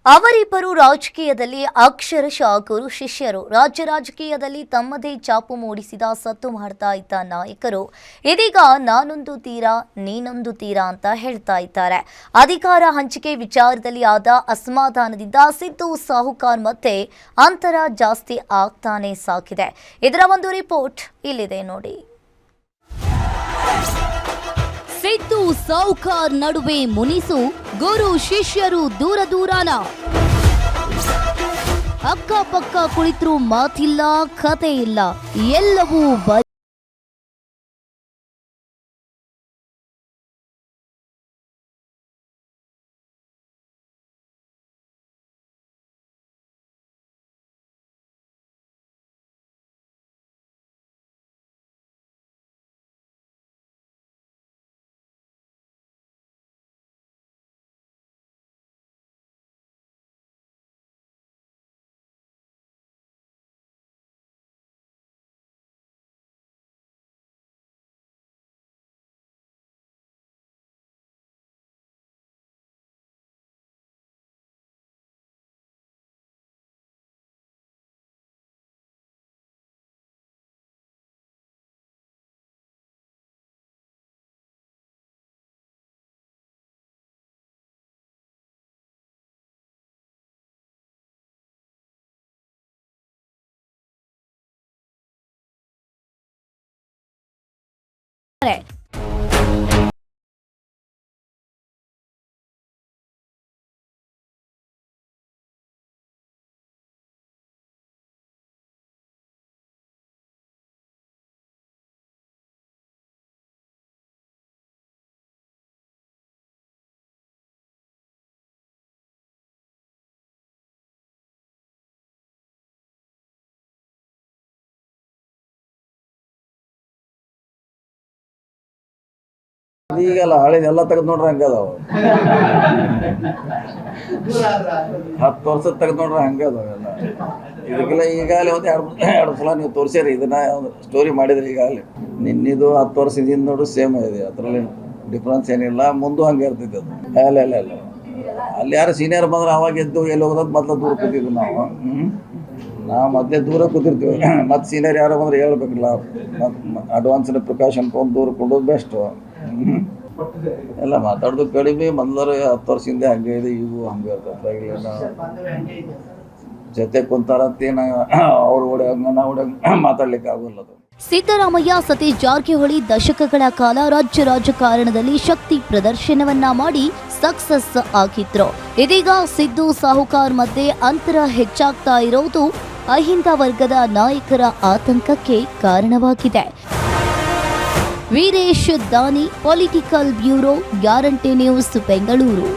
ಅವರಿಬ್ಬರು ರಾಜಕೀಯದಲ್ಲಿ ಅಕ್ಷರಶಃ ಗುರು ಶಿಷ್ಯರು. ರಾಜ್ಯ ರಾಜಕೀಯದಲ್ಲಿ ತಮ್ಮದೇ ಛಾಪು ಮೂಡಿಸಿದ ಸತ್ತು ಮಾಡ್ತಾ ಇದ್ದ ನಾಯಕರು ಇದೀಗ ನಾನೊಂದು ತೀರಾ ನೀನೊಂದು ತೀರಾ ಅಂತ ಹೇಳ್ತಾ ಇದ್ದಾರೆ. ಅಧಿಕಾರ ಹಂಚಿಕೆ ವಿಚಾರದಲ್ಲಿ ಆದ ಅಸಮಾಧಾನದಿಂದ ಸಿದ್ದು ಸಾಹುಕಾರ್ ಮತ್ತೆ ಅಂತರ ಜಾಸ್ತಿ ಆಗ್ತಾನೆ ಸಾಗಿದೆ. ಇದರ ಒಂದು ರಿಪೋರ್ಟ್ ಇಲ್ಲಿದೆ ನೋಡಿ. ಸಿದ್ದು ಸಾಹುಕಾರ್ ನಡುವೆ ಮುನಿಸು, ಗುರು ಶಿಷ್ಯರು ದೂರ ದೂರಾನ. ಅಕ್ಕಪಕ್ಕ ಕುಳಿತರೂ ಮಾತಿಲ್ಲ, ಕತೆ ಇಲ್ಲ, ಎಲ್ಲವೂ ಈಗಲ್ಲ ಹಳೇದೆಲ್ಲ ತೆಗೆದು ನೋಡ್ರಿ ಹಂಗೆ ಅದಾವ. 10 ವರ್ಷದ ತೆಗೆದು ನೋಡ್ರಿ ಹಂಗೆ ಅದಾವೆಲ್ಲ. ಇದಕ್ಕೆಲ್ಲ ಈಗಾಗಲೇ ಒಂದು ಎರಡು ಸಲ ನೀವು ತೋರಿಸಿರಿ, ಇದನ್ನ ಸ್ಟೋರಿ ಮಾಡಿದ್ರಿ. ಈಗಾಗಲೇ ನಿನ್ನಿದು 10 ವರ್ಷದಿಂದ ನೋಡು ಸೇಮ್ ಇದೆ, ಅದರಲ್ಲಿ ಡಿಫ್ರೆನ್ಸ್ ಏನಿಲ್ಲ. ಮುಂದೆ ಹಂಗೆ ಇರ್ತೈತೆ ಅದು. ಅಲ್ಲ ಅಲ್ಲಿ ಯಾರು ಸೀನಿಯರ್ ಬಂದ್ರೆ ಅವಾಗ ಎದ್ದು ಎಲ್ಲಿ ಹೋಗೋದು ಮೊದಲು ದೂರ ಕೂತಿದ್ವಿ ನಾವು ಮೊದಲೇ ದೂರ ಕೂತಿರ್ತೀವಿ. ಮತ್ತು ಸೀನಿಯರ್ ಯಾರು ಬಂದ್ರೆ ಹೇಳ್ಬೇಕಿಲ್ಲ, ಅಡ್ವಾನ್ಸ್ ಪ್ರಿಕಾಷನ್ ತೊಗೊಂಡು ದೂರ ಕೊಡೋದು ಬೆಸ್ಟು. ಎಲ್ಲ ಮಾತಾಡೋದು ಕಡಿಮೆ. ಮೊದಲರು 10 ವರ್ಷ ಹಿಂದೆ ಹಂಗೆ ಇದೆ, ಈಗೂ ಹಂಗೆ ಇರ್ತದೆ. ಜೊತೆ ಕುಂತಾರತ್ತೇನ ಅವ್ರು ಓಡಂಗ ನಾವು ಮಾತಾಡ್ಲಿಕ್ಕೆ ಆಗೋಲ್ಲ. ಸಿದ್ದರಾಮಯ್ಯ ಸತೀಶ್ ಜಾರಕಿಹೊಳಿ ದಶಕಗಳ ಕಾಲ ರಾಜ್ಯ ರಾಜಕಾರಣದಲ್ಲಿ ಶಕ್ತಿ ಪ್ರದರ್ಶನವನ್ನ ಮಾಡಿ ಸಕ್ಸಸ್ ಆಗಿದ್ರು. ಇದೀಗ ಸಿದ್ದು ಸಾಹುಕಾರ್ ಮಧ್ಯೆ ಅಂತರ ಹೆಚ್ಚಾಗ್ತಾ ಇರೋದು ಅಹಿಂದ ವರ್ಗದ ನಾಯಕರ ಆತಂಕಕ್ಕೆ ಕಾರಣವಾಗಿದೆ. ವೀರೇಶ್ ದಾನಿ, political bureau, guarantee news, Bengaluru.